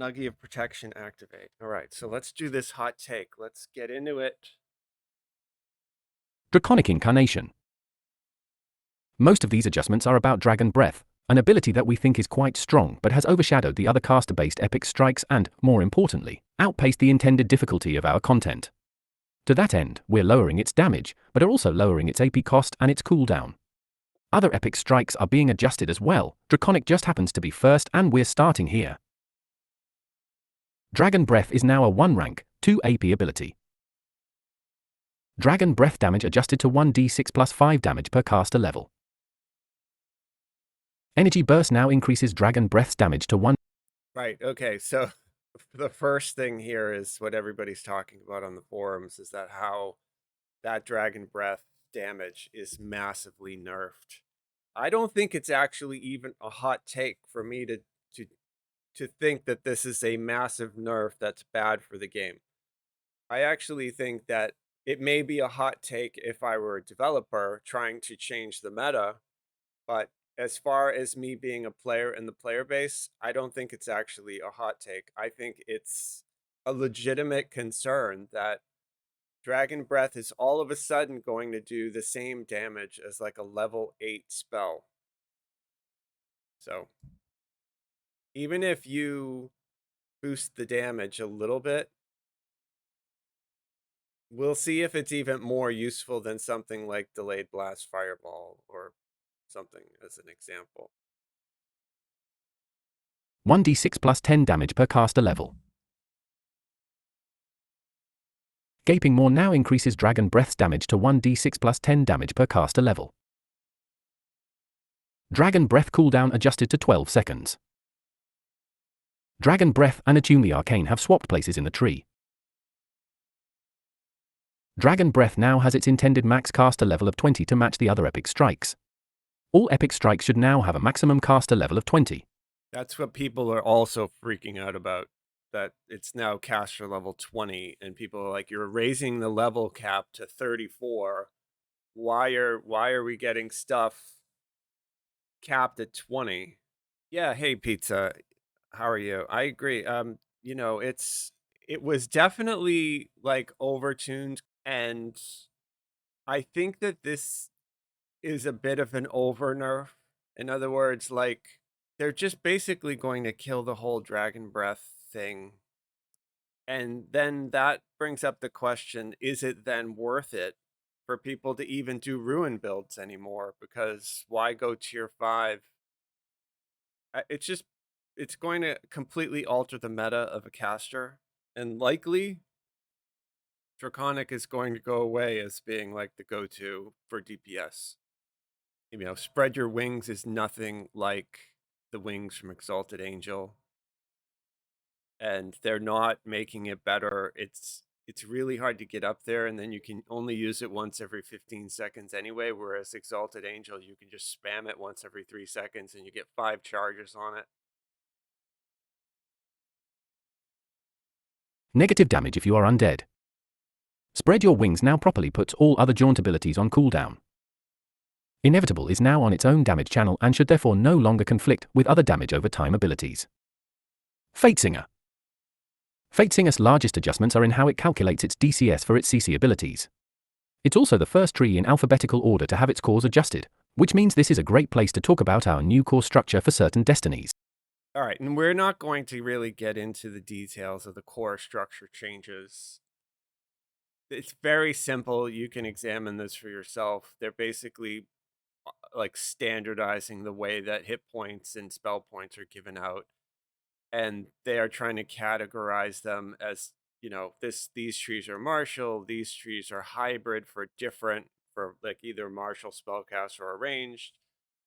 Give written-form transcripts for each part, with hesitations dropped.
Nuggie of Protection activate. All right, so let's do this hot take. Let's get into it. Draconic incarnation. Most of these adjustments are about Dragon Breath, an ability that we think is quite strong but has overshadowed the other caster-based epic strikes and, more importantly, outpaced the intended difficulty of our content. To that end, we're lowering its damage, but are also lowering its AP cost and its cooldown. Other epic strikes are being adjusted as well. Draconic just happens to be first and we're starting here. Dragon Breath is now a 1 rank, 2 AP ability. Dragon Breath damage adjusted to 1d6 plus 5 damage per caster level. Energy Burst now increases Dragon Breath's damage to 1. Right, okay, so the first thing here is what everybody's talking about on the forums is that how that Dragon Breath damage is massively nerfed. I don't think it's actually even a hot take for me to think that this is a massive nerf that's bad for the game. I actually think that it may be a hot take if I were a developer trying to change the meta, but as far as me being a player in the player base, I don't think it's actually a hot take. I think it's a legitimate concern that Dragon Breath is all of a sudden going to do the same damage as like a level 8 spell. So, even if you boost the damage a little bit, we'll see if it's even more useful than something like Delayed Blast Fireball or something as an example. 1d6 plus 10 damage per caster level. Gaping Maw now increases Dragon Breath's damage to 1d6 plus 10 damage per caster level. Dragon Breath cooldown adjusted to 12 seconds. Dragon Breath and Attune the Arcane have swapped places in the tree. Dragon Breath now has its intended max caster level of 20 to match the other epic strikes. All epic strikes should now have a maximum caster level of 20. That's what people are also freaking out about, that it's now caster level 20, and people are like, you're raising the level cap to 34. Why are we getting stuff capped at 20? Yeah, hey Pizza, how are you? I agree. You know, it was definitely like overtuned, and I think that this is a bit of an over nerf. In other words, like they're just basically going to kill the whole Dragon Breath thing. And then that brings up the question, is it then worth it for people to even do ruin builds anymore? Because why go tier 5? It's going to completely alter the meta of a caster, and likely Draconic is going to go away as being like the go-to for DPS. You know, Spread Your Wings is nothing like the wings from Exalted Angel, and they're not making it better. It's really hard to get up there, and then you can only use it once every 15 seconds anyway, whereas Exalted Angel, you can just spam it once every 3 seconds and you get 5 charges on it. Negative damage if you are undead. Spread Your Wings now properly puts all other jaunt abilities on cooldown. Inevitable is now on its own damage channel and should therefore no longer conflict with other damage over time abilities. Fatesinger. Fatesinger's largest adjustments are in how it calculates its DCS for its CC abilities. It's also the first tree in alphabetical order to have its cores adjusted, which means this is a great place to talk about our new core structure for certain destinies. All right, and we're not going to really get into the details of the core structure changes. It's very simple. You can examine this for yourself. They're basically like standardizing the way that hit points and spell points are given out, and they are trying to categorize them as, you know, these trees are martial, these trees are hybrid for like either martial spellcaster or ranged.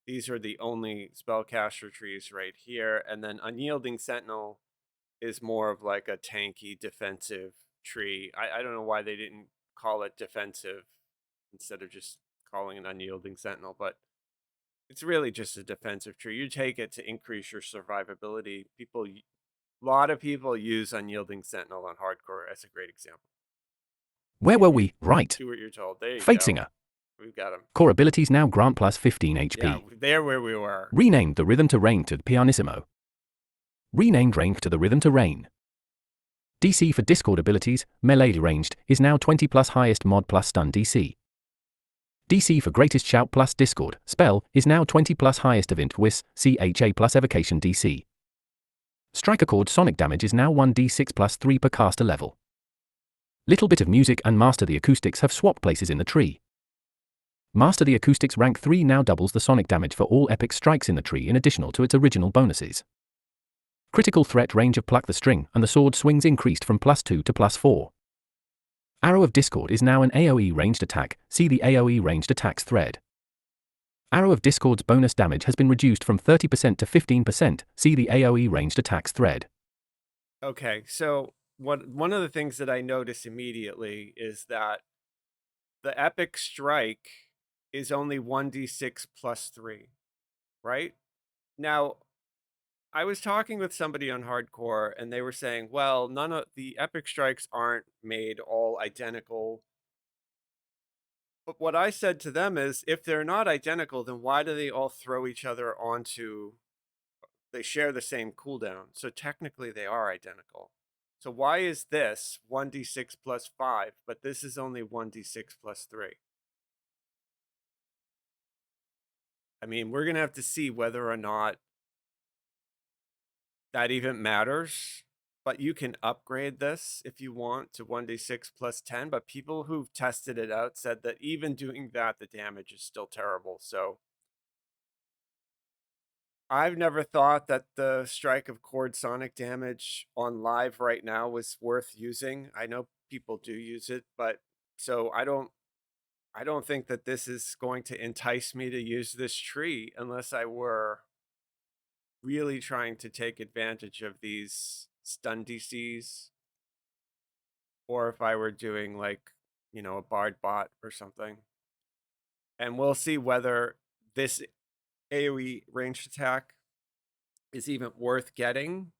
These are the only spellcaster trees right here, and then Unyielding Sentinel is more of like a tanky defensive tree. I don't know why they didn't call it defensive instead of just calling it Unyielding Sentinel, but it's really just a defensive tree. You take it to increase your survivability. A lot of people use Unyielding Sentinel on hardcore as a great example. Where were we? Right. Do what you're told. There you Fatesinger. go. We've got him. Core abilities now grant plus 15 HP. Yeah, they're where we were. Renamed the Rhythm to Rain to Pianissimo. Renamed Rain to the Rhythm to Rain. DC for Discord abilities, melee ranged, is now 20 plus highest mod plus stun DC. DC for Greatest Shout plus Discord, spell, is now 20 plus highest event whis, CHA plus evocation DC. Strike Accord sonic damage is now 1d6 plus 3 per caster level. Little Bit of Music and Master the Acoustics have swapped places in the tree. Master the Acoustics rank 3 now doubles the sonic damage for all epic strikes in the tree in addition to its original bonuses. Critical threat range of Pluck the String and the sword swings increased from +2 to +4. Arrow of Discord is now an AoE ranged attack, see the AoE ranged attacks thread. Arrow of Discord's bonus damage has been reduced from 30% to 15%, see the AoE ranged attacks thread. Okay, so one of the things that I notice immediately is that the epic strike is only 1d6 plus 3, right? Now, I was talking with somebody on hardcore and they were saying, well, none of the epic strikes aren't made all identical. But what I said to them is, if they're not identical, then why do they all throw each other onto, they share the same cooldown. So technically they are identical. So why is this 1d6 plus 5, but this is only 1d6 plus 3? I mean, we're going to have to see whether or not that even matters, but you can upgrade this if you want to 1d6 plus 10, but people who've tested it out said that even doing that, the damage is still terrible. So I've never thought that the strike of chord sonic damage on live right now was worth using. I know people do use it, but so I don't think that this is going to entice me to use this tree unless I were really trying to take advantage of these stun DCs, or if I were doing like, a bard bot or something. And we'll see whether this AoE ranged attack is even worth getting.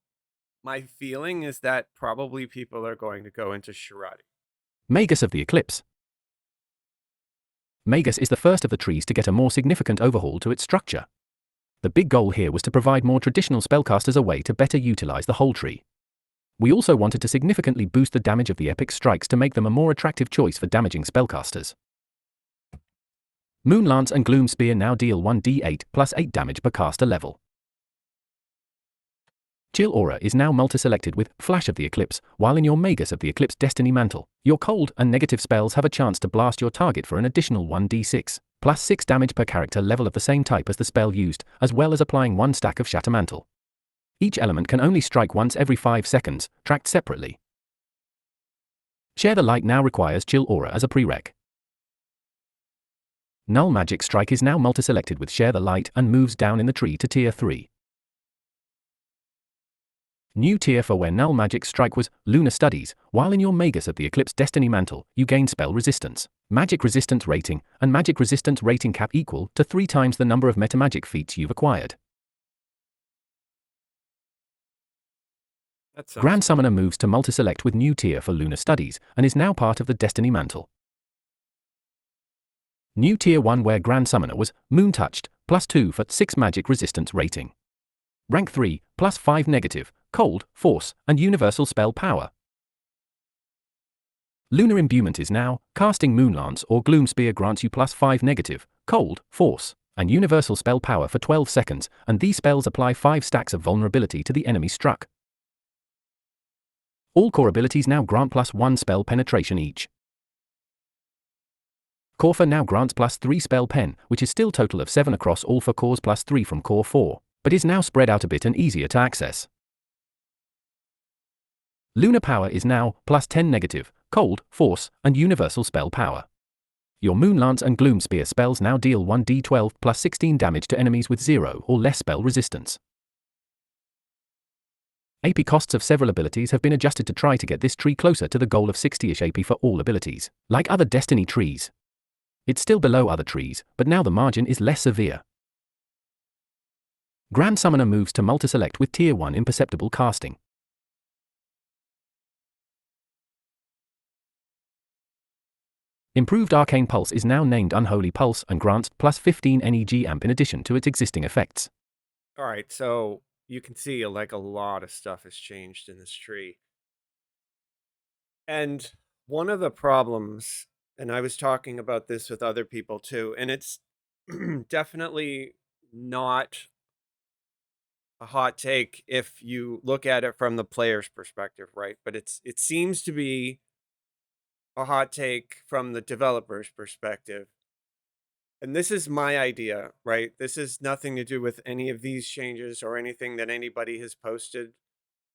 My feeling is that probably people are going to go into Shira. Magus of the Eclipse. Magus is the first of the trees to get a more significant overhaul to its structure. The big goal here was to provide more traditional spellcasters a way to better utilize the whole tree. We also wanted to significantly boost the damage of the epic strikes to make them a more attractive choice for damaging spellcasters. Moonlance and Gloom Spear now deal 1d8 plus 8 damage per caster level. Chill Aura is now multi-selected with Flash of the Eclipse, while in your Magus of the Eclipse Destiny Mantle, your cold and negative spells have a chance to blast your target for an additional 1d6, plus 6 damage per character level of the same type as the spell used, as well as applying 1 stack of Shatter Mantle. Each element can only strike once every 5 seconds, tracked separately. Share the Light now requires Chill Aura as a prereq. Null Magic Strike is now multi-selected with Share the Light and moves down in the tree to Tier 3. New tier for where Null Magic Strike was Lunar Studies, while in your Magus of the Eclipse Destiny Mantle, you gain Spell Resistance, Magic Resistance Rating, and Magic Resistance Rating cap equal to 3 times the number of metamagic feats you've acquired. Grand Summoner moves to multi-select with new tier for Lunar Studies, and is now part of the Destiny Mantle. New tier 1 where Grand Summoner was Moon Touched, +2 for 6 Magic Resistance Rating. Rank 3, +5 negative, Cold, Force, and Universal Spell Power. Lunar Imbuement is now, casting Moonlance or Gloom Spear grants you +5 negative, Cold, Force, and Universal Spell Power for 12 seconds, and these spells apply 5 stacks of vulnerability to the enemy struck. All core abilities now grant +1 spell penetration each. Core now grants +3 spell pen, which is still total of 7 across all 4 cores +3 from core 4, but is now spread out a bit and easier to access. Lunar Power is now +10 negative, Cold, Force, and Universal Spell Power. Your Moonlance and Gloom Spear spells now deal 1d12 +16 damage to enemies with 0 or less spell resistance. AP costs of several abilities have been adjusted to try to get this tree closer to the goal of 60-ish AP for all abilities, like other Destiny trees. It's still below other trees, but now the margin is less severe. Grand Summoner moves to multi-select with Tier 1 imperceptible casting. Improved Arcane Pulse is now named Unholy Pulse and grants +15 NEG amp in addition to its existing effects. All right, so you can see like a lot of stuff has changed in this tree. And one of the problems, and I was talking about this with other people too, and it's definitely not a hot take if you look at it from the player's perspective, right? But it seems to be a hot take from the developer's perspective. And this is my idea, right? This is nothing to do with any of these changes or anything that anybody has posted.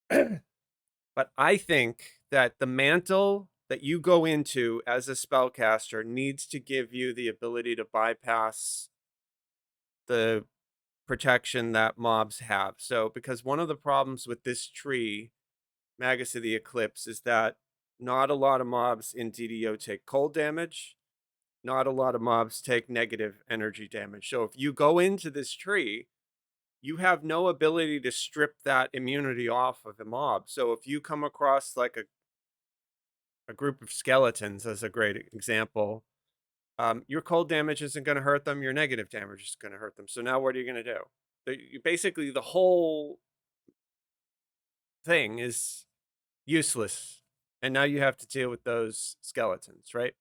But I think that the mantle that you go into as a spellcaster needs to give you the ability to bypass the protection that mobs have. So, because one of the problems with this tree, Magus of the Eclipse, is that not a lot of mobs in DDO take cold damage. Not a lot of mobs take negative energy damage. So if you go into this tree, you have no ability to strip that immunity off of the mob. So if you come across like a group of skeletons, as a great example, your cold damage isn't going to hurt them. Your negative damage is going to hurt them. So now what are you going to do? Basically, the whole thing is useless. And now you have to deal with those skeletons, right?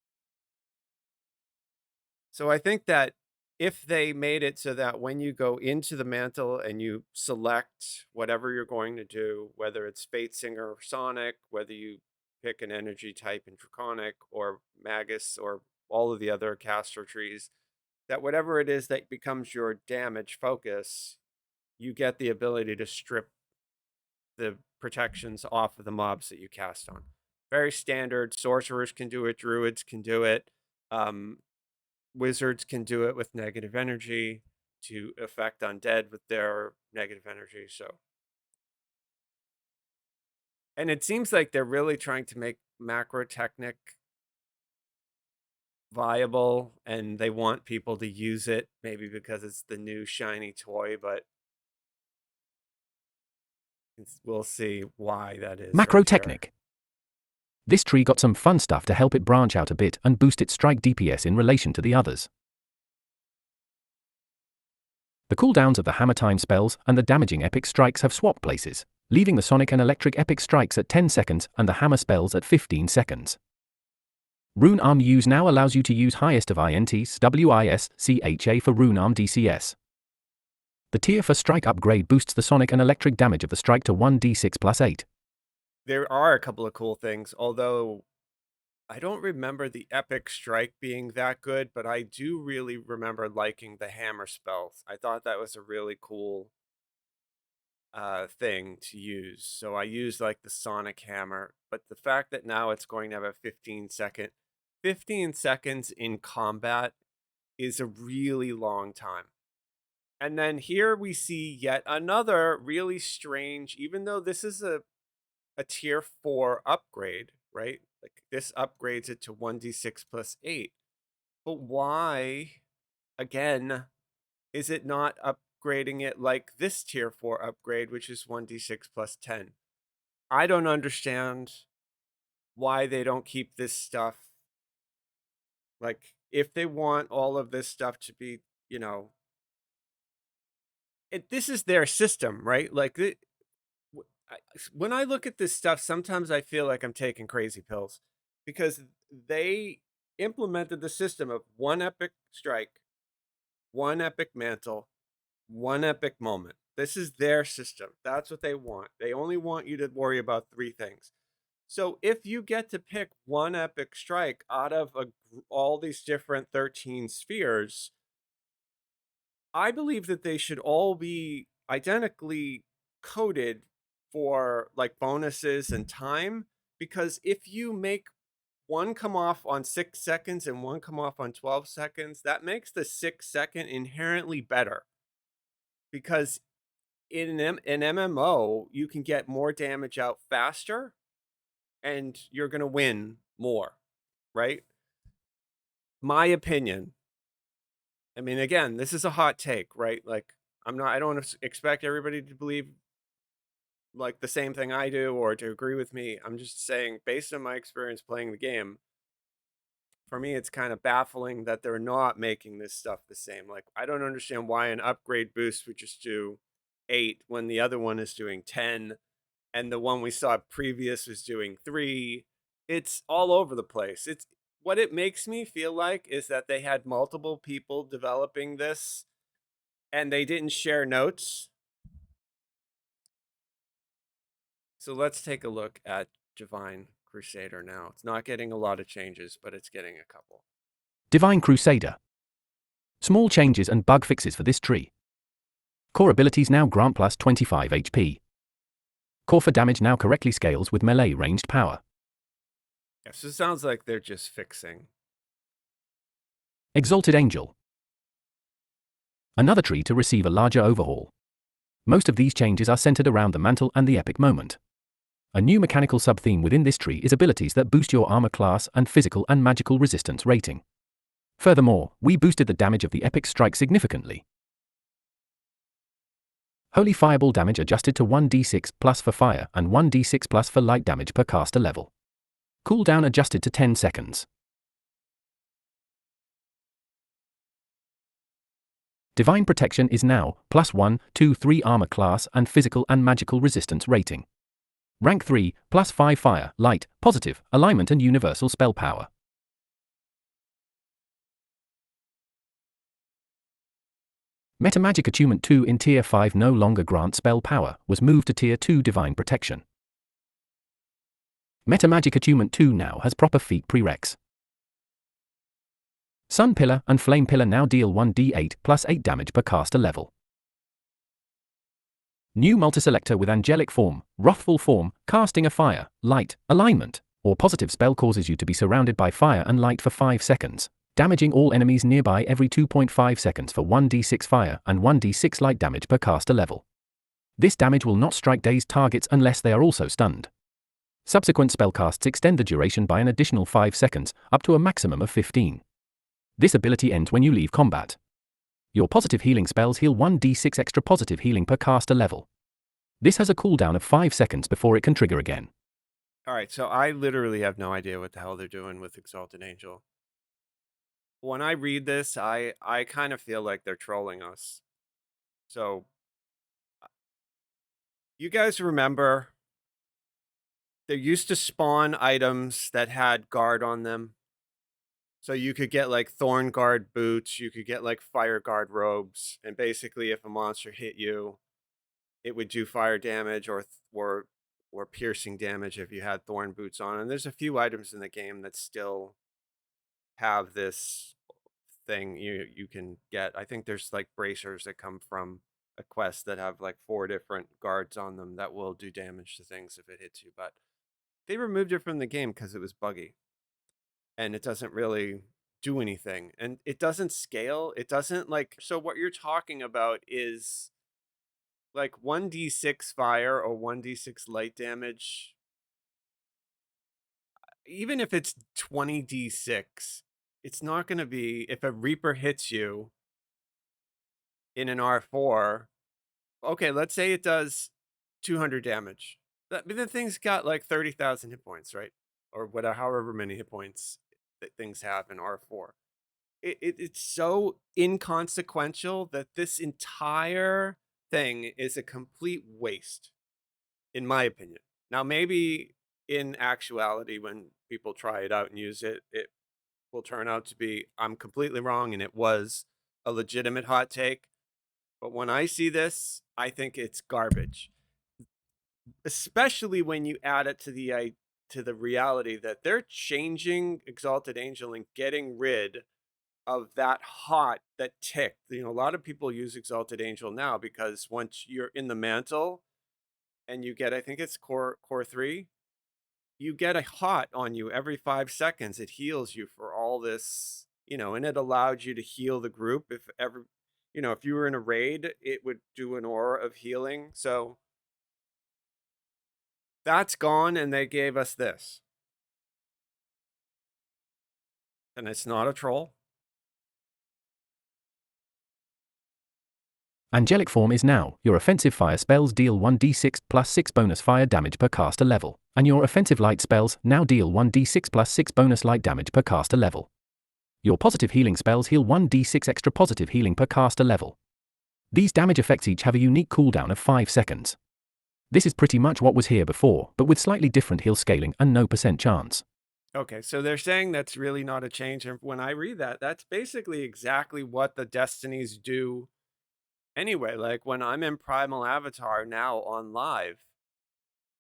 So I think that if they made it so that when you go into the mantle and you select whatever you're going to do, whether it's Fate Singer or Sonic, whether you pick an energy type in Draconic or Magus or all of the other caster trees, that whatever it is that becomes your damage focus, you get the ability to strip the protections off of the mobs that you cast on. Very standard. Sorcerers can do it, druids can do it. Wizards can do it with negative energy to affect undead with their negative energy. So, and it seems like they're really trying to make macro technic viable, and they want people to use it, maybe because it's the new shiny toy, but we'll see why that is Macro right here. technic. This tree got some fun stuff to help it branch out a bit and boost its strike DPS in relation to the others. The cooldowns of the hammer time spells and the damaging epic strikes have swapped places, leaving the sonic and electric epic strikes at 10 seconds and the hammer spells at 15 seconds. Rune Arm Use now allows you to use highest of INTs WISCHA for Rune Arm DCS. The tier for strike upgrade boosts the sonic and electric damage of the strike to 1d6 plus 8. There are a couple of cool things, although I don't remember the epic strike being that good, but I do really remember liking the hammer spells. I thought that was a really cool thing to use. So I used like the sonic hammer, but the fact that now it's going to have a 15 seconds in combat is a really long time. And then here we see yet another really strange, even though this is a tier 4 upgrade, right? Like this upgrades it to 1d6 plus 8. But why, again, is it not upgrading it like this tier 4 upgrade, which is 1d6 plus 10? I don't understand why they don't keep this stuff. Like, if they want all of this stuff to be, you know, this is their system, right? Like, when I look at this stuff, sometimes I feel like I'm taking crazy pills because they implemented the system of one epic strike, one epic mantle, one epic moment. This is their system. That's what they want. They only want you to worry about 3 things. So if you get to pick one epic strike out of all these different 13 spheres, I believe that they should all be identically coded for like bonuses and time, because if you make one come off on 6 seconds and one come off on 12 seconds, that makes the 6-second inherently better, because in an MMO you can get more damage out faster and you're going to win more, right? My opinion. I mean, again, this is a hot take, right? Like, I don't expect everybody to believe like the same thing I do or to agree with me. I'm just saying, based on my experience playing the game, for me, it's kind of baffling that they're not making this stuff the same. Like, I don't understand why an upgrade boost would just do 8 when the other one is doing 10, and the one we saw previous was doing 3. It's all over the place. It's what it makes me feel like is that they had multiple people developing this and they didn't share notes. So let's take a look at Divine Crusader now. It's not getting a lot of changes, but it's getting a couple. Divine Crusader. Small changes and bug fixes for this tree. Core abilities now grant plus 25 HP. Core for damage now correctly scales with melee ranged power. Yeah, so it sounds like they're just fixing. Exalted Angel. Another tree to receive a larger overhaul. Most of these changes are centered around the mantle and the epic moment. A new mechanical sub-theme within this tree is abilities that boost your armor class and physical and magical resistance rating. Furthermore, we boosted the damage of the epic strike significantly. Holy Fireball damage adjusted to 1d6 plus for fire and 1d6 plus for light damage per caster level. Cooldown adjusted to 10 seconds. Divine Protection is now plus 1, 2, 3 armor class and physical and magical resistance rating. Rank 3, plus 5 fire, light, positive, alignment and universal spell power. Metamagic Attunement 2 in Tier 5 no longer grants spell power, was moved to Tier 2 Divine Protection. Metamagic Attunement 2 now has proper feat prereqs. Sun Pillar and Flame Pillar now deal 1d8 plus 8 damage per caster level. New multiselector with Angelic Form, Wrathful Form, casting a fire, light, alignment, or positive spell causes you to be surrounded by fire and light for 5 seconds, damaging all enemies nearby every 2.5 seconds for 1d6 fire and 1d6 light damage per caster level. This damage will not strike dazed targets unless they are also stunned. Subsequent spellcasts extend the duration by an additional 5 seconds, up to a maximum of 15. This ability ends when you leave combat. Your positive healing spells heal 1d6 extra positive healing per caster level. This has a cooldown of 5 seconds before it can trigger again. Alright, so I literally have no idea what the hell they're doing with Exalted Angel. When I read this, I kind of feel like they're trolling us. So, you guys remember, there used to spawn items that had guard on them. So you could get like Thorn Guard boots, you could get like Fire Guard robes, and basically if a monster hit you, it would do fire damage or piercing damage if you had Thorn boots on. And there's a few items in the game that still have this thing you can get. I think there's like bracers that come from a quest that have like 4 different guards on them that will do damage to things if it hits you, but they removed it from the game because it was buggy. And it doesn't really do anything. And it doesn't scale. It doesn't like, so what you're talking about is like 1d6 fire or 1d6 light damage. Even if it's 20d6, it's not going to be, if a Reaper hits you in an R4, okay, let's say it does 200 damage. The thing's got like 30,000 hit points, right? Or whatever, however many hit points that things have in R4. It's so inconsequential that this entire thing is a complete waste, in my opinion. Now, maybe in actuality, when people try it out and use it, it will turn out to be, I'm completely wrong, and it was a legitimate hot take. But when I see this, I think it's garbage. Especially when you add it to the reality that they're changing Exalted Angel and getting rid of that tick. You know, a lot of people use Exalted Angel now because once you're in the mantle and you get, I think it's core 3, you get a hot on you every 5 seconds. It heals you for all this, you know, and it allowed you to heal the group. If ever, you know, if you were in a raid, it would do an aura of healing. So that's gone, and they gave us this. And it's not a troll. Angelic Form is now, your offensive fire spells deal 1d6 plus 6 bonus fire damage per caster level, and your offensive light spells now deal 1d6 plus 6 bonus light damage per caster level. Your positive healing spells heal 1d6 extra positive healing per caster level. These damage effects each have a unique cooldown of 5 seconds. This is pretty much what was here before, but with slightly different heal scaling and no % chance. Okay, so they're saying that's really not a change. And when I read that, that's basically exactly what the destinies do anyway. Like when I'm in Primal Avatar now on live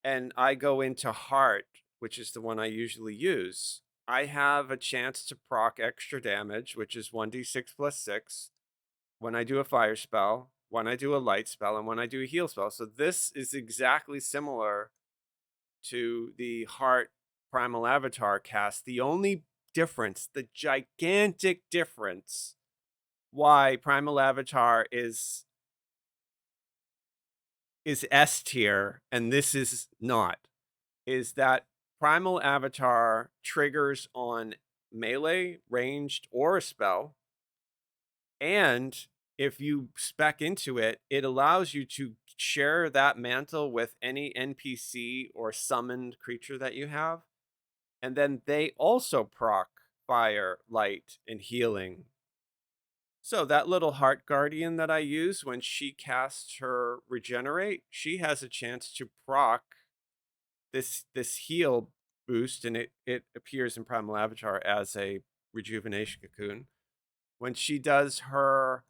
and I go into Heart, which is the one I usually use, I have a chance to proc extra damage, which is 1d6 plus 6, when I do a fire spell, when I do a light spell, and when I do a heal spell. So this is exactly similar to the Heart Primal Avatar cast. The only difference, the gigantic difference, why Primal Avatar is S tier and this is not, is that Primal Avatar triggers on melee, ranged, or a spell. And if you spec into it, it allows you to share that mantle with any NPC or summoned creature that you have. And then they also proc fire, light, and healing. So that little Heart Guardian that I use when she casts her regenerate, she has a chance to proc this heal boost, and it appears in Primal Avatar as a rejuvenation cocoon. When she does her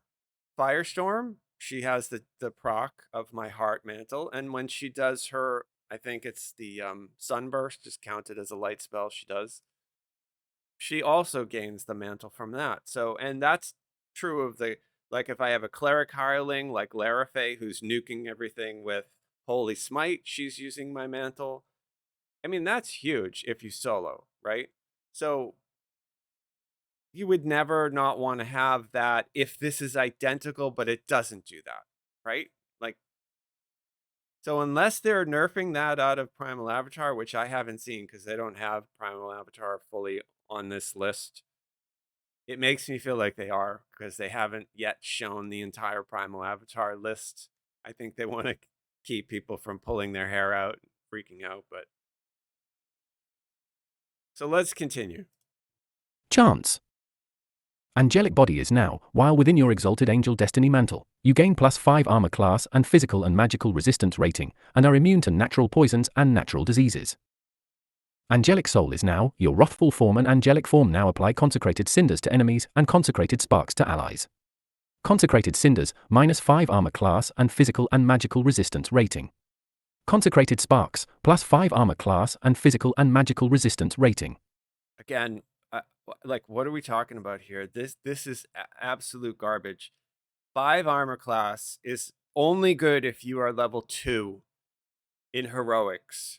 Firestorm, she has the proc of my Heart Mantle, and when she does her, I think it's the Sunburst is counted as a light spell she does. She also gains the mantle from that. So, and that's true of the, like if I have a cleric hireling like Larafe who's nuking everything with Holy Smite, she's using my mantle. I mean, that's huge if you solo, right? So you would never not want to have that if this is identical, but it doesn't do that, right? Like, so unless they're nerfing that out of Primal Avatar, which I haven't seen because they don't have Primal Avatar fully on this list, it makes me feel like they are because they haven't yet shown the entire Primal Avatar list. I think they want to keep people from pulling their hair out and freaking out, but so let's continue. Chance. Angelic Body is now, while within your Exalted Angel Destiny Mantle, you gain +5 armor class and physical and magical resistance rating, and are immune to natural poisons and natural diseases. Angelic Soul is now, your wrathful form and angelic form now apply consecrated cinders to enemies and consecrated sparks to allies. Consecrated cinders, -5 armor class and physical and magical resistance rating. Consecrated sparks, +5 armor class and physical and magical resistance rating. Again, like what are we talking about here? This is absolute garbage. 5 armor class is only good if you are level 2 in heroics.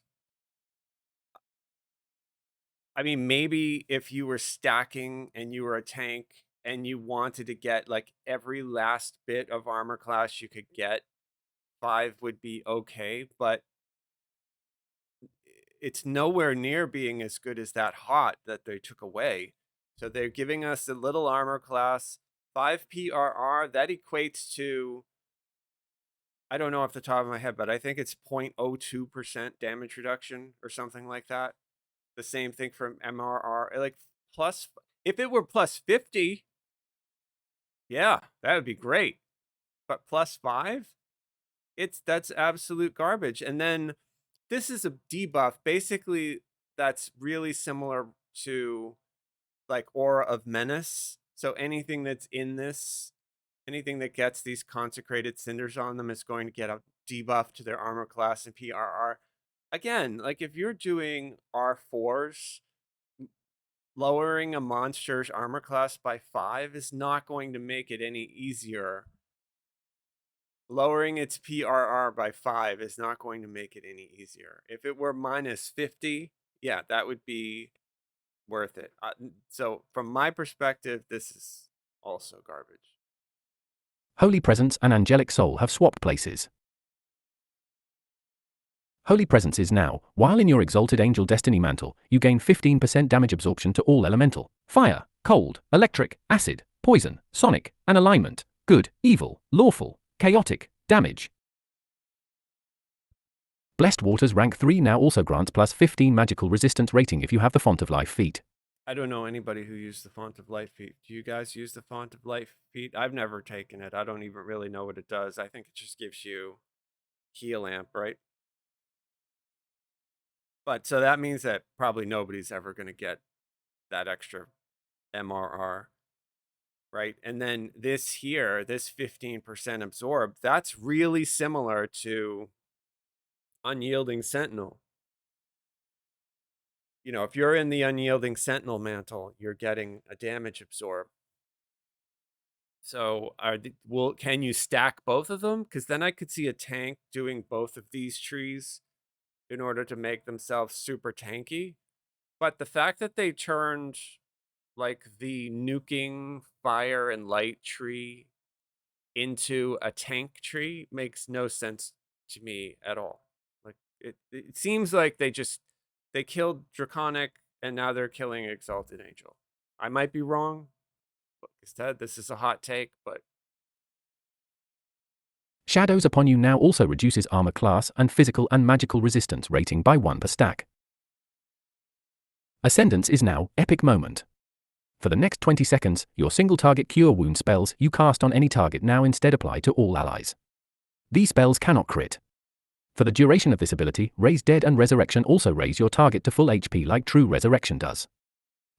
I mean, maybe if you were stacking and you were a tank and you wanted to get like every last bit of armor class you could get, 5 would be okay, but it's nowhere near being as good as that hot that they took away. So they're giving us a little armor class, 5 PRR, that equates to, I don't know off the top of my head, but I think it's 0.02% damage reduction or something like that. The same thing from MRR, like plus, if it were +50, yeah, that would be great. But +5, that's absolute garbage. And then this is a debuff, basically that's really similar to like Aura of Menace. So anything that's in this, anything that gets these consecrated cinders on them is going to get a debuff to their armor class and PRR. Again, like if you're doing R4s, lowering a monster's armor class by 5 is not going to make it any easier. Lowering its PRR by 5 is not going to make it any easier. If it were -50, yeah, that would be worth it. So from my perspective, this is also garbage. Holy Presence and Angelic Soul have swapped places. Holy Presence is now, while in your Exalted Angel Destiny Mantle, you gain 15% damage absorption to all elemental, fire, cold, electric, acid, poison, sonic, and alignment, good, evil, lawful, chaotic, damage. Blessed Waters rank 3 now also grants +15 magical resistance rating if you have the Font of Life feat. I don't know anybody who used the Font of Life feat. Do you guys use the Font of Life feat? I've never taken it. I don't even really know what it does. I think it just gives you heal amp, right? But so that means that probably nobody's ever going to get that extra MRR, right? And then this here, this 15% absorb, that's really similar to Unyielding Sentinel. You know, if you're in the Unyielding Sentinel mantle, you're getting a damage absorb. So can you stack both of them? Because then I could see a tank doing both of these trees in order to make themselves super tanky. But the fact that they turned like the nuking fire and light tree into a tank tree makes no sense to me at all. Like it seems like they killed Draconic and now they're killing Exalted Angel. I might be wrong. Like I said, this is a hot take, but Shadows upon you now also reduces armor class and physical and magical resistance rating by 1 per stack. Ascendance is now Epic Moment. For the next 20 seconds, your single target cure wound spells you cast on any target now instead apply to all allies. These spells cannot crit. For the duration of this ability, Raise Dead and Resurrection also raise your target to full HP like True Resurrection does.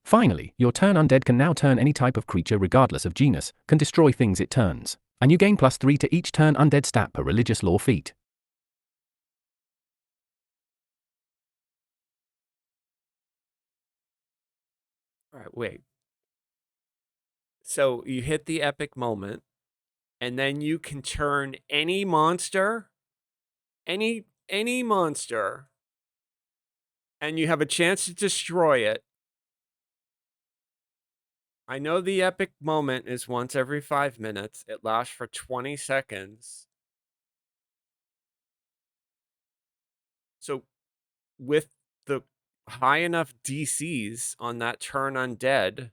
Finally, your turn undead can now turn any type of creature regardless of genus, can destroy things it turns, and you gain +3 to each turn undead stat per religious lore feat. all right, wait. So you hit the epic moment, and then you can turn any monster, any monster, and you have a chance to destroy it. I know the epic moment is once every 5 minutes. It lasts for 20 seconds. So with the high enough DCs on that turn undead,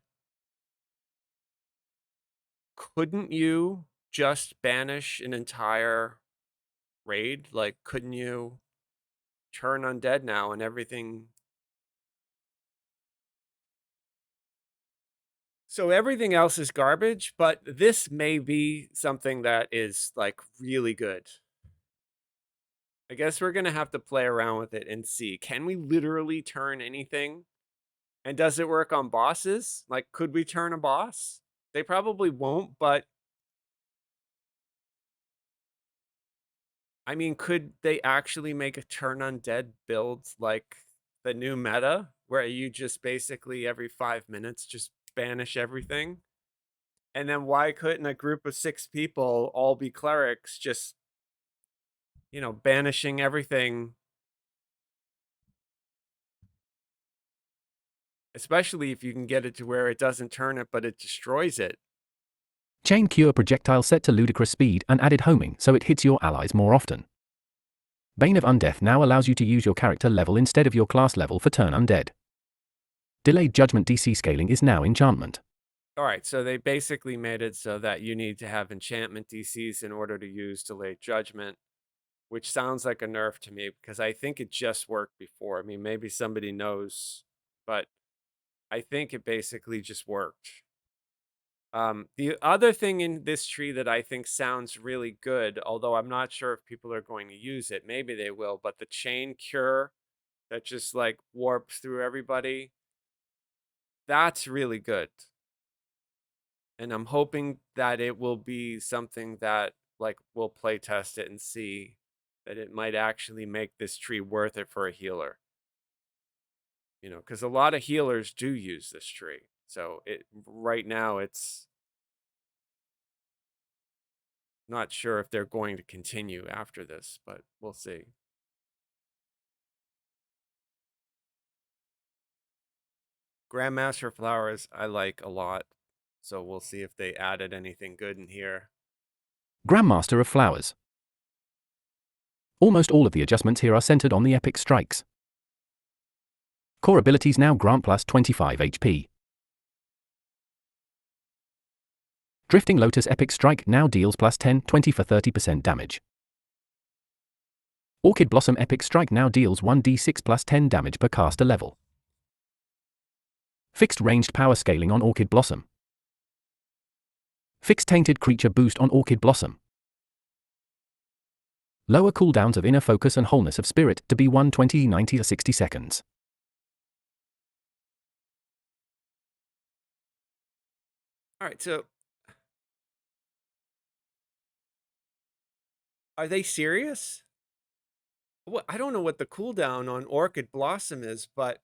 couldn't you just banish an entire raid? Like, couldn't you turn undead now and everything? So everything else is garbage, but this may be something that is like really good. I guess we're going to have to play around with it and see. Can we literally turn anything? And does it work on bosses? Like, could we turn a boss? They probably won't, but I mean, could they actually make a turn undead build like the new meta where you just basically every 5 minutes just banish everything? And then why couldn't a group of 6 people all be clerics just, you know, banishing everything? Especially if you can get it to where it doesn't turn it, but it destroys it. Chain Cure projectile set to ludicrous speed and added homing so it hits your allies more often. Bane of Undeath now allows you to use your character level instead of your class level for turn undead. Delayed Judgment DC scaling is now enchantment. All right, so they basically made it so that you need to have enchantment DCs in order to use delayed judgment, which sounds like a nerf to me because I think it just worked before. I mean, maybe somebody knows, but I think it basically just worked. The other thing in this tree that I think sounds really good, although I'm not sure if people are going to use it, maybe they will, but the chain cure that just like warps through everybody, that's really good. And I'm hoping that it will be something that like we'll play test it and see that it might actually make this tree worth it for a healer. You know, because a lot of healers do use this tree. So right now it's not sure if they're going to continue after this, but we'll see. Grandmaster flowers I like a lot. So we'll see if they added anything good in here. Grandmaster of Flowers. Almost all of the adjustments here are centered on the epic strikes. Core abilities now grant +25 HP. Drifting Lotus Epic Strike now deals +10/20 for 30% damage. Orchid Blossom Epic Strike now deals 1d6 +10 damage per caster level. Fixed ranged power scaling on Orchid Blossom. Fixed tainted creature boost on Orchid Blossom. Lower cooldowns of inner focus and wholeness of spirit to be 120, 90 or 60 seconds. All right, so are they serious? Well, I don't know what the cooldown on Orchid Blossom is, but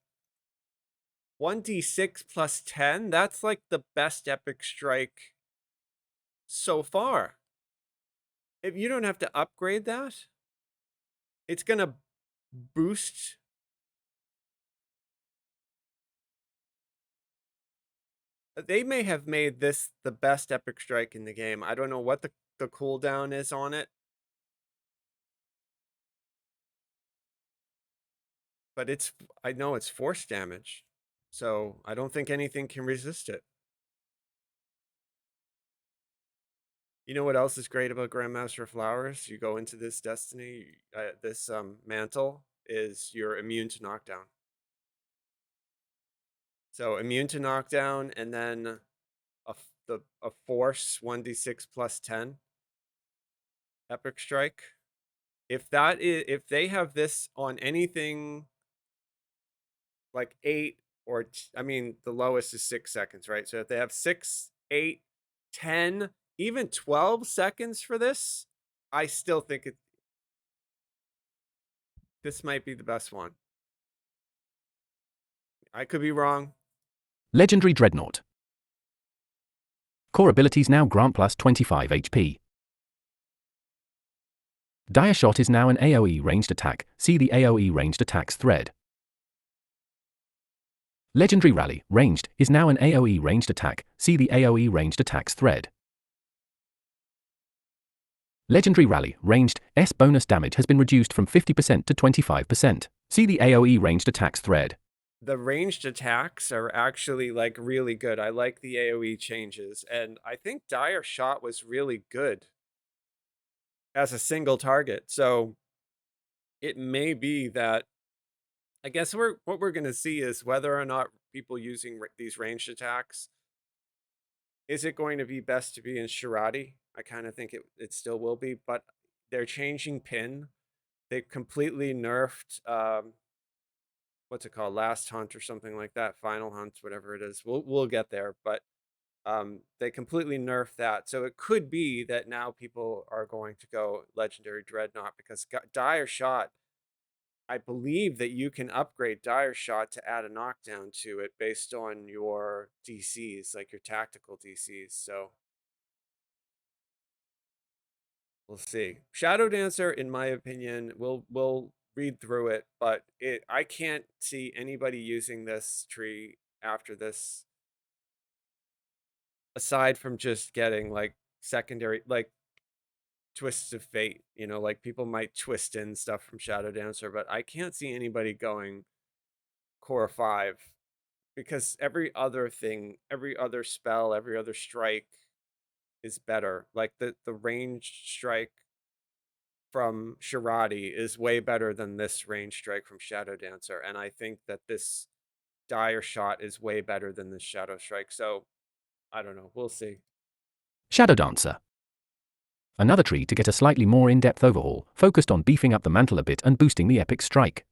1d6 plus 10, that's like the best epic strike so far. If you don't have to upgrade that, it's going to boost. They may have made this the best epic strike in the game. I don't know what the cooldown is on it, but I know it's force damage, so I don't think anything can resist it. You know what else is great about Grandmaster Flowers? You go into this destiny, this mantle is you're immune to knockdown. So immune to knockdown, and then a force 1d6 plus 10 epic strike. If they have this on anything like 8 or I mean the lowest is 6 seconds, right? So if they have 6, 8, 10, even 12 seconds for this, I still think this might be the best one. I could be wrong. Legendary Dreadnought. Core abilities now grant plus 25 HP. Dire Shot is now an AoE ranged attack. See the AoE ranged attacks thread. Legendary Rally, ranged, is now an AoE ranged attack. See the AoE ranged attacks thread. Legendary Rally, ranged, S bonus damage has been reduced from 50% to 25%. See the AoE ranged attacks thread. The ranged attacks are actually like really good. I like the AoE changes, and I think Dire Shot was really good as a single target. So it may be that, I guess what we're going to see is whether or not people using these ranged attacks, is it going to be best to be in Shirati? I kind of think it still will be, but they're changing pin. They completely nerfed what's it called, last hunt or something like that, final hunt, whatever it is. We'll get there, but they completely nerfed that. So it could be that now people are going to go legendary dreadnought, because Dire Shot, I believe that you can upgrade Dire Shot to add a knockdown to it based on your DCs, like your tactical DCs. So we'll see. Shadow Dancer, in my opinion, we'll read through it, but I can't see anybody using this tree after this, aside from just getting like secondary, like twists of fate, like people might twist in stuff from Shadow Dancer, but I can't see anybody going core 5, because every other thing, every other spell, every other strike is better. Like the ranged strike from Shirati is way better than this range strike from Shadow Dancer, and I think that this Dire Shot is way better than this Shadow Strike. So I don't know. We'll see. Shadow Dancer. Another tree to get a slightly more in-depth overhaul, focused on beefing up the mantle a bit and boosting the epic strike.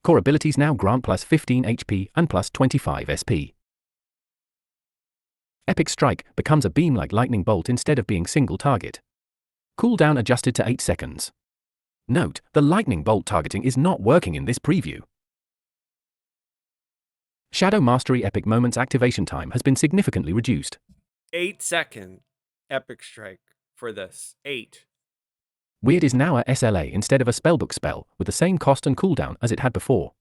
Core abilities now grant plus 15 HP and plus 25 SP. Epic strike becomes a beam like lightning bolt instead of being single target. Cooldown adjusted to 8 seconds. Note, the lightning bolt targeting is not working in this preview. Shadow Mastery Epic Moments activation time has been significantly reduced. 8-second epic strike for this. 8. Weird is now a SLA instead of a spellbook spell, with the same cost and cooldown as it had before.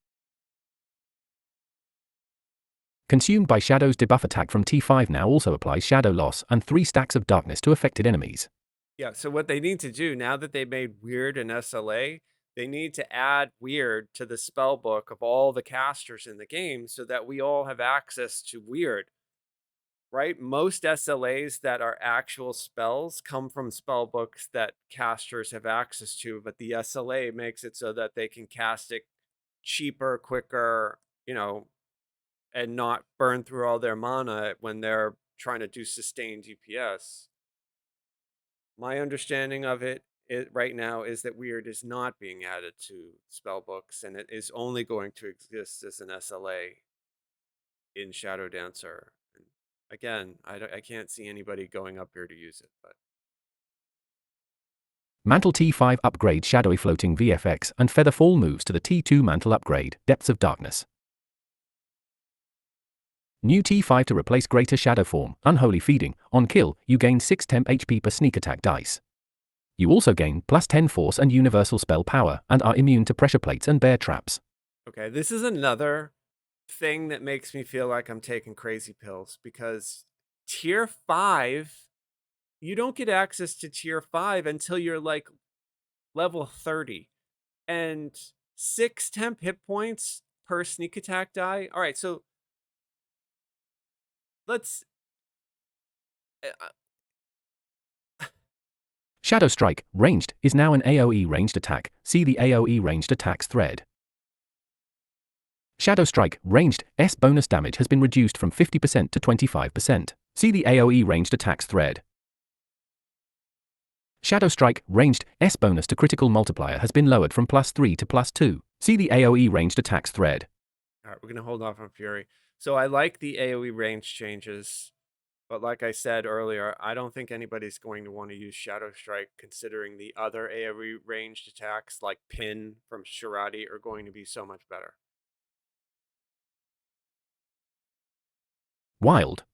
Consumed by Shadow's debuff attack from T5 now also applies Shadow Loss and 3 stacks of darkness to affected enemies. Yeah, so what they need to do, now that they made Weird an SLA, they need to add Weird to the spell book of all the casters in the game so that we all have access to Weird, right? Most SLAs that are actual spells come from spell books that casters have access to, but the SLA makes it so that they can cast it cheaper, quicker, and not burn through all their mana when they're trying to do sustained DPS. My understanding of it right now is that Weird is not being added to spellbooks, and it is only going to exist as an SLA in Shadow Dancer. And again, I can't see anybody going up here to use it, but Mantle T5 upgrade Shadowy Floating VFX and Featherfall moves to the T2 Mantle upgrade, Depths of Darkness. New T5 to replace Greater Shadow Form, Unholy Feeding. On kill, you gain 6 temp HP per sneak attack dice. You also gain plus 10 force and universal spell power, and are immune to pressure plates and bear traps. okay, this is another thing that makes me feel like I'm taking crazy pills, because tier 5, you don't get access to tier 5 until you're like level 30. And 6 temp hit points per sneak attack die. All right, so let's Shadow Strike, ranged, is now an AoE ranged attack. See the AoE ranged attacks thread. Shadow Strike, ranged, S bonus damage has been reduced from 50% to 25%. See the AoE ranged attacks thread. Shadow Strike, ranged, S bonus to critical multiplier has been lowered from +3 to +2. See the AoE ranged attacks thread. all right, we're going to hold off on Fury. So I like the AoE range changes, but like I said earlier, I don't think anybody's going to want to use Shadow Strike, considering the other AoE ranged attacks like Pin from Shirati are going to be so much better. Wild.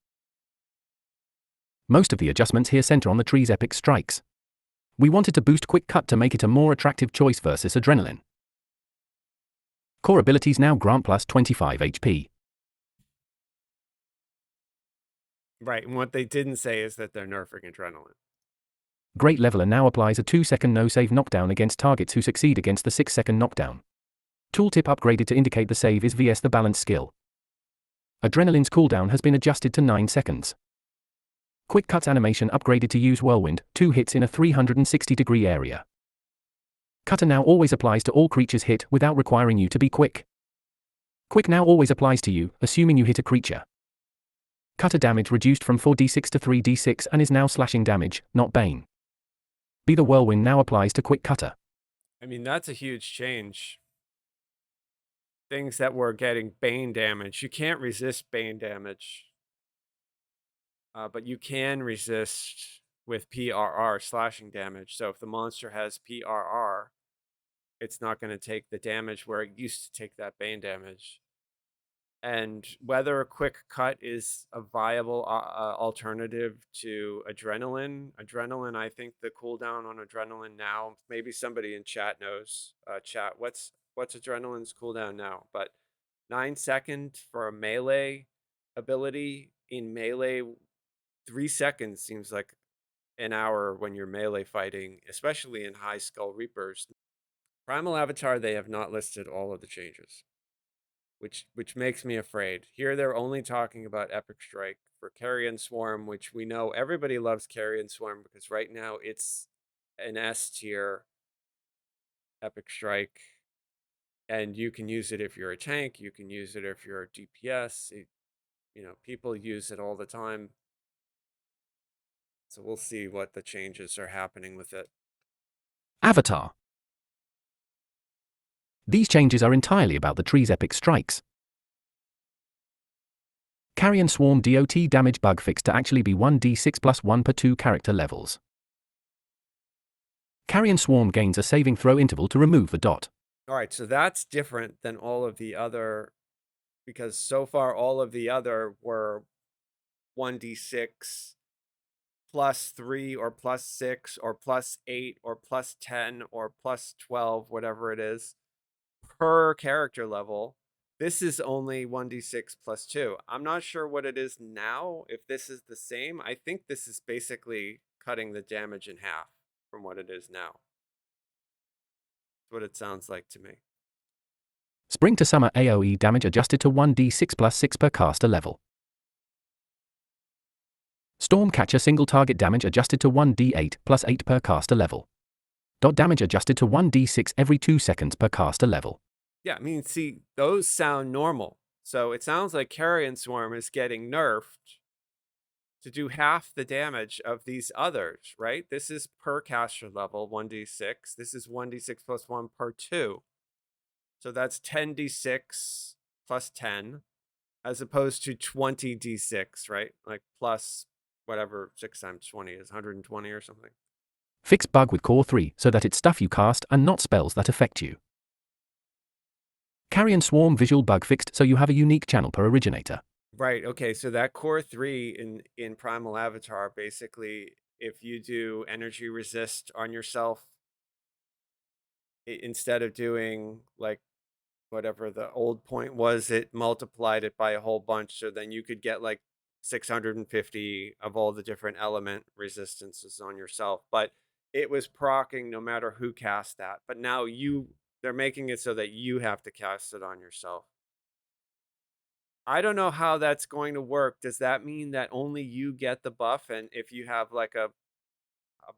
Most of the adjustments here center on the tree's epic strikes. We wanted to boost Quick Cut to make it a more attractive choice versus Adrenaline. Core abilities now grant plus 25 HP. Right, and what they didn't say is that they're nerfing Adrenaline. Great Leveler now applies a 2-second no-save knockdown against targets who succeed against the 6-second knockdown. Tooltip upgraded to indicate the save is vs the balance skill. Adrenaline's cooldown has been adjusted to 9 seconds. Quick Cut's animation upgraded to use Whirlwind, 2 hits in a 360-degree area. Cutter now always applies to all creatures hit without requiring you to be quick. Quick now always applies to you, assuming you hit a creature. Cutter damage reduced from 4d6 to 3d6 and is now slashing damage, not Bane. Be the Whirlwind now applies to Quick Cutter. I mean, that's a huge change. Things that were getting Bane damage, you can't resist Bane damage. But you can resist with PRR slashing damage. So if the monster has PRR, it's not going to take the damage where it used to take that Bane damage. And whether a Quick Cut is a viable alternative to Adrenaline, I think the cooldown on Adrenaline now, maybe somebody in chat knows. Chat, what's Adrenaline's cooldown now? But 9 seconds for a melee ability. In melee, 3 seconds seems like an hour when you're melee fighting, especially in High Skull Reapers. Primal Avatar, they have not listed all of the changes, which makes me afraid. Here they're only talking about Epic Strike for Carrion Swarm, which we know everybody loves Carrion Swarm because right now it's an S tier Epic Strike, and you can use it if you're a tank, you can use it if you're a DPS. People use it all the time. So we'll see what the changes are happening with it. Avatar. These changes are entirely about the tree's epic strikes. Carrion Swarm DOT damage bug fixed to actually be 1d6 plus 1 per 2 character levels. Carrion Swarm gains a saving throw interval to remove the dot. All right, so that's different than all of the other, because so far all of the other were 1d6 plus 3 or plus 6 or plus 8 or plus 10 or plus 12, whatever it is, per character level. This is only 1d6 plus 2. I'm not sure what it is now, if this is the same. I think this is basically cutting the damage in half from what it is now. That's what it sounds like to me. Spring to Summer AoE damage adjusted to 1d6 plus 6 per caster level. Stormcatcher single target damage adjusted to 1d8 plus 8 per caster level. Dot damage adjusted to 1d6 every 2 seconds per caster level. Yeah, I mean, see, those sound normal. So it sounds like Carrion Swarm is getting nerfed to do half the damage of these others, right? This is per caster level, 1d6. This is 1d6 plus 1 per 2. So that's 10d6 plus 10, as opposed to 20d6, right? Like plus whatever 6 times 20 is, 120 or something. Fix bug with Core 3 so that it's stuff you cast and not spells that affect you. Carrion Swarm visual bug fixed so you have a unique channel per originator. Right. Okay. So that core 3 in Primal Avatar, basically, if you do energy resist on yourself, instead of doing like whatever the old point was, it multiplied it by a whole bunch. So then you could get like 650 of all the different element resistances on yourself. But it was proccing no matter who cast that. But now they're making it so that you have to cast it on yourself. I don't know how that's going to work. Does that mean that only you get the buff? And if you have like a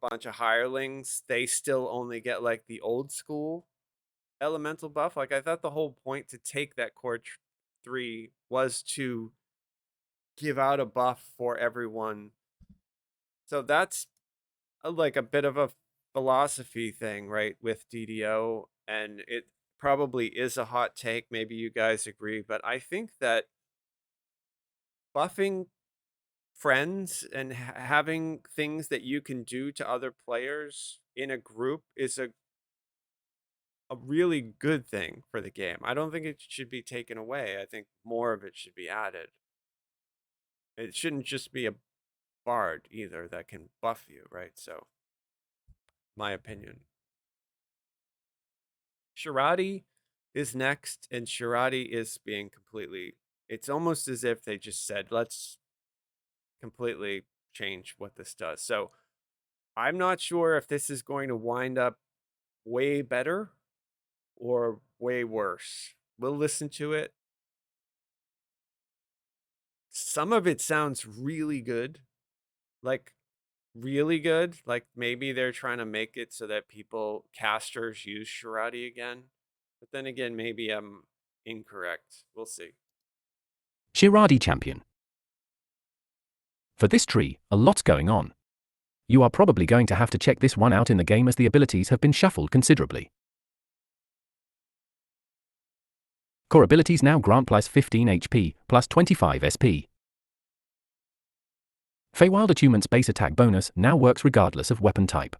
bunch of hirelings, they still only get like the old school elemental buff? Like, I thought the whole point to take that core 3 was to give out a buff for everyone. So that's like a bit of a philosophy thing, right, with DDO. And it probably is a hot take. Maybe you guys agree, but I think that buffing friends and having things that you can do to other players in a group is a really good thing for the game. I don't think it should be taken away. I think more of it should be added. It shouldn't just be a bard either that can buff you, right? So, my opinion. Shirati is next, and Shirati is being completely. It's almost as if they just said, let's completely change what this does. So, I'm not sure if this is going to wind up way better or way worse. We'll listen to it. Some of it sounds really good, like really good. Like maybe they're trying to make it so that casters use Shirati again. But then again, maybe I'm incorrect. We'll see. Shiradi Champion. For this tree, a lot's going on. You are probably going to have to check this one out in the game as the abilities have been shuffled considerably. Core abilities now grant plus 15 HP, plus 25 SP. Feywild Attunement's base attack bonus now works regardless of weapon type.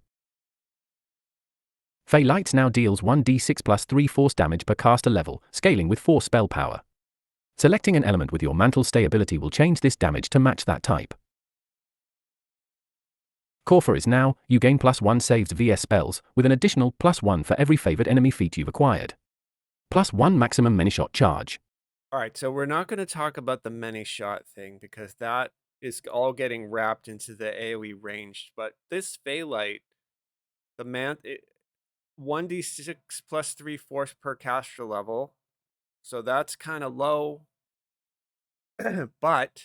Fey Lights now deals 1d6 plus 3 force damage per caster level, scaling with 4 spell power. Selecting an element with your mantle stay ability will change this damage to match that type. Core 4 is now, you gain plus 1 saved VS spells, with an additional plus 1 for every favored enemy feat you've acquired. Plus 1 maximum many shot charge. All right, so we're not going to talk about the many shot thing because that is all getting wrapped into the AoE ranged. But this Phalite, the 1d6 plus 3 force per caster level. So that's kind of low. But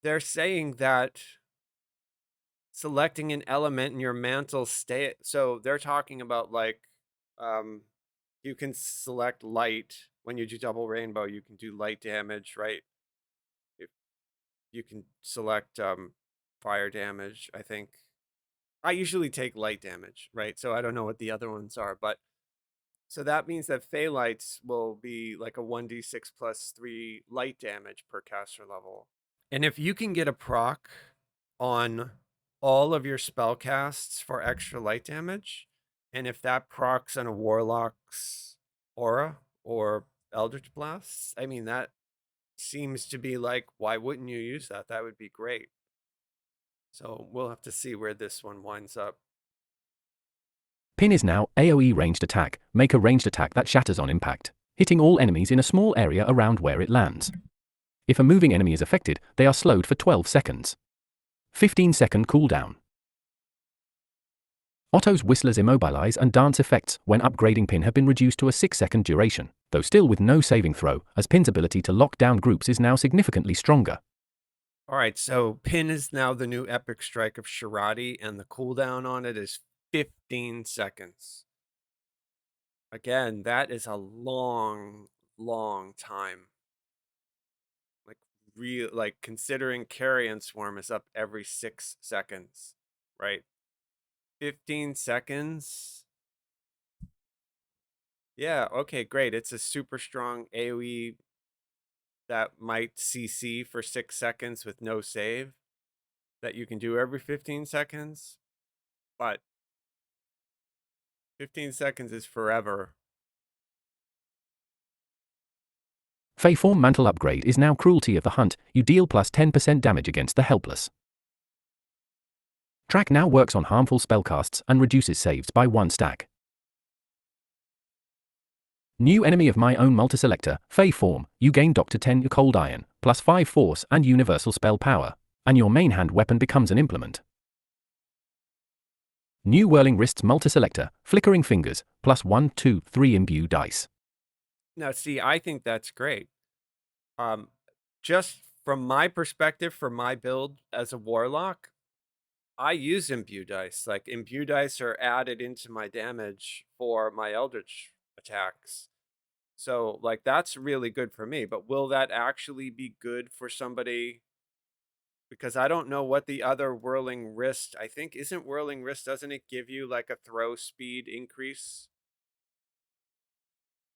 they're saying that selecting an element in your mantle stay. So they're talking about like you can select light when you do double rainbow. You can do light damage, right? If you can select fire damage, I think. I usually take light damage, right? So I don't know what the other ones are, but so that means that Phalites will be like a 1d6 plus 3 light damage per caster level. And if you can get a proc on all of your spell casts for extra light damage, and if that procs on a warlock's aura or eldritch blasts, I mean, that seems to be like, why wouldn't you use that? That would be great. So we'll have to see where this one winds up. Pin is now AoE ranged attack, make a ranged attack that shatters on impact, hitting all enemies in a small area around where it lands. If a moving enemy is affected, they are slowed for 12 seconds. 15-second cooldown. Otto's Whistler's immobilize and dance effects when upgrading Pin have been reduced to a 6-second duration, though still with no saving throw, as Pin's ability to lock down groups is now significantly stronger. All right, so Pin is now the new epic strike of Shirati, and the cooldown on it is 15 seconds. Again, that is a long long time. Like real, like considering carrion swarm is up every 6 seconds, right? 15 seconds. Yeah, okay, great. It's a super strong AoE that might CC for 6 seconds with no save that you can do every 15 seconds. But 15 seconds is forever. Fey Form Mantle upgrade is now Cruelty of the Hunt. You deal plus 10% damage against the helpless. Track now works on harmful spellcasts and reduces saves by 1 stack. New enemy of my own multi-selector, Fey Form. You gain Doctor 10 Cold Iron, plus 5 force and universal spell power, and your main hand weapon becomes an implement. New Whirling Wrists multi-selector, Flickering Fingers, plus 1, 2, 3 imbue dice. Now, see, I think that's great. Just from my perspective, for my build as a warlock, I use imbue dice. Like imbue dice are added into my damage for my eldritch attacks. So like that's really good for me, but will that actually be good for somebody? Because I don't know what the other whirling wrist, I think isn't whirling wrist, doesn't it give you like a throw speed increase?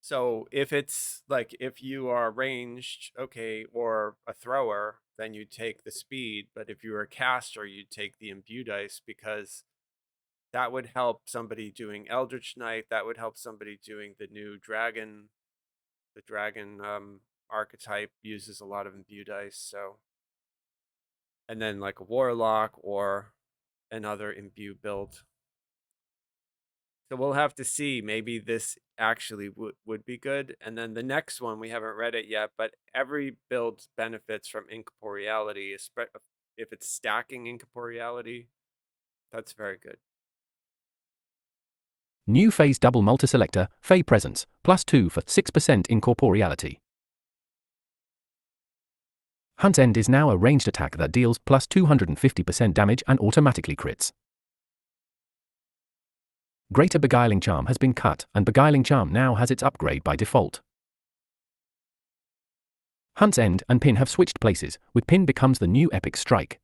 So if it's like if you are ranged, okay, or a thrower, then you take the speed. But if you're a caster, you take the imbue dice because that would help somebody doing Eldritch Knight. That would help somebody doing the new dragon. The dragon archetype uses a lot of imbue dice. So, and then like a warlock or another imbue build. So we'll have to see. Maybe this actually would be good. And then the next one, we haven't read it yet, but every build benefits from incorporeality, if it's stacking incorporeality. That's very good. New Phase Double Multi-Selector, Fey Presence, plus 2 for 6% incorporeality. Hunt's End is now a ranged attack that deals plus 250% damage and automatically crits. Greater Beguiling Charm has been cut, and Beguiling Charm now has its upgrade by default. Hunt's End and Pin have switched places, with Pin becomes the new Epic Strike.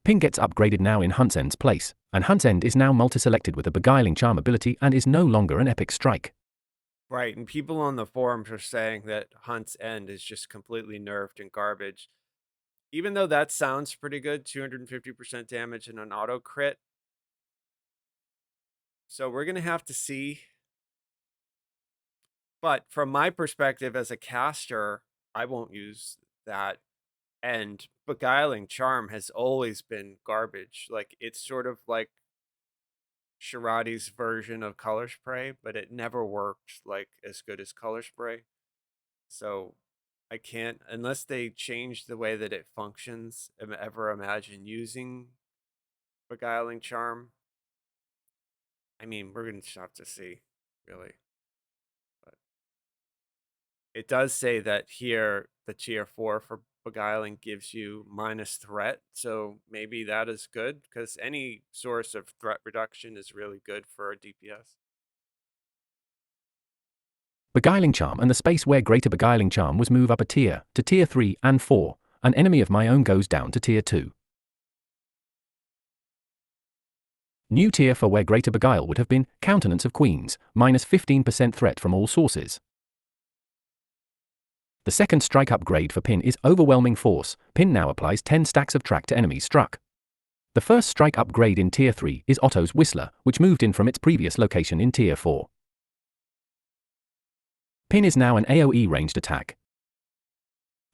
Pin gets upgraded now in Hunt's End's place, and Hunt's End is now multi-selected with a Beguiling Charm ability and is no longer an Epic Strike. Right, and people on the forums are saying that Hunt's End is just completely nerfed and garbage. Even though that sounds pretty good, 250% damage and an auto crit. So we're going to have to see. But from my perspective as a caster, I won't use that. And Beguiling Charm has always been garbage. Like it's sort of like Shirati's version of Color Spray, but it never worked like as good as Color Spray. So I can't, unless they change the way that it functions, ever imagine using Beguiling Charm. I mean, we're going to have to see, really. But it does say that here, the tier 4 for Beguiling gives you minus threat. So maybe that is good because any source of threat reduction is really good for a DPS. Beguiling Charm and the space where Greater Beguiling Charm was move up a tier, to tier 3 and 4, an enemy of my own goes down to tier 2. New tier for where Greater Beguile would have been, Countenance of Queens, minus 15% threat from all sources. The second strike upgrade for Pin is Overwhelming Force. Pin now applies 10 stacks of track to enemies struck. The first strike upgrade in tier 3 is Otto's Whistler, which moved in from its previous location in tier 4. Pin is now an AoE ranged attack.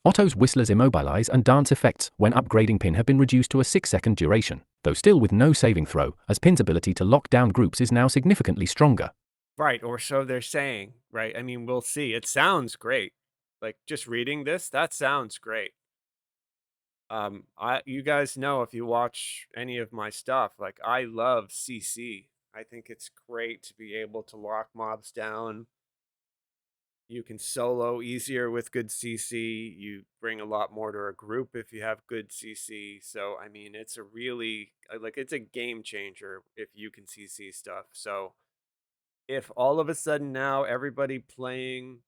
Otto's Whistler's immobilize and dance effects when upgrading Pin have been reduced to a 6-second duration, though still with no saving throw, as Pin's ability to lock down groups is now significantly stronger. Right, or so they're saying, right? I mean, we'll see. It sounds great. Like just reading this, that sounds great. You guys know if you watch any of my stuff, like I love CC. I think it's great to be able to lock mobs down. You can solo easier with good CC. You bring a lot more to a group if you have good CC. So, I mean, it's a really, like, it's a game changer if you can CC stuff. So, if all of a sudden now everybody playing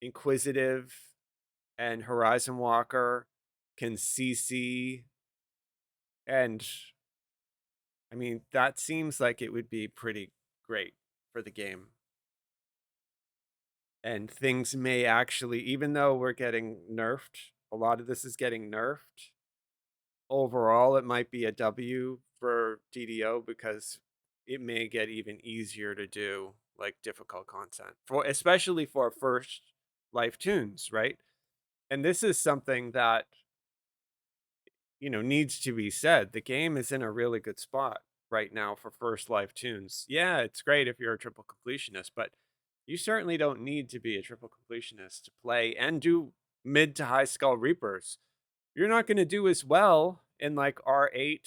Inquisitive and Horizon Walker can CC, and I mean, that seems like it would be pretty great for the game. And things may actually, even though we're getting nerfed, a lot of this is getting nerfed. Overall, it might be a W for DDO because it may get even easier to do like difficult content for, especially for first life tunes, right? And this is something that, you know, needs to be said. The game is in a really good spot right now for first life tunes. Yeah, it's great if you're a triple completionist, but you certainly don't need to be a triple completionist to play and do mid to high skull reapers. You're not going to do as well in like R8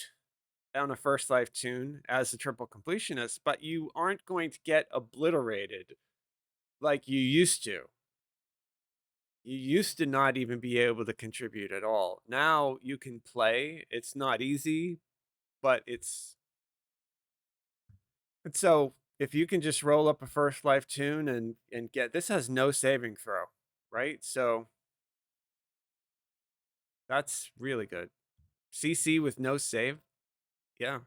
on a first life tune as a triple completionist, but you aren't going to get obliterated like you used to. You used to not even be able to contribute at all. Now you can play. It's not easy, but it's and so if you can just roll up a first life tune and get this has no saving throw, right? So that's really good. CC with no save. Yeah.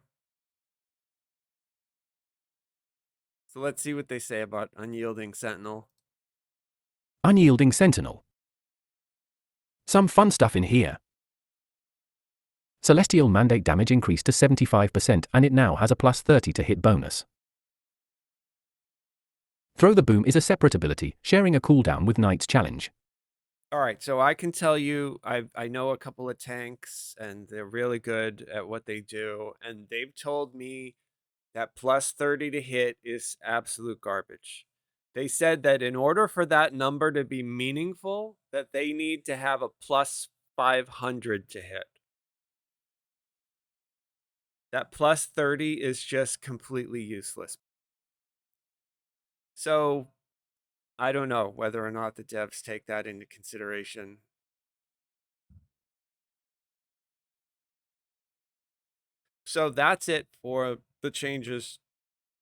So let's see what they say about Unyielding Sentinel. Unyielding Sentinel. Some fun stuff in here. Celestial Mandate damage increased to 75% and it now has a plus 30 to hit bonus. Throw the Boom is a separate ability, sharing a cooldown with Knight's Challenge. All right, so I can tell you, I know a couple of tanks, and they're really good at what they do, and they've told me that plus 30 to hit is absolute garbage. They said that in order for that number to be meaningful, that they need to have a plus 500 to hit. That plus 30 is just completely useless. So I don't know whether or not the devs take that into consideration. So that's it for the changes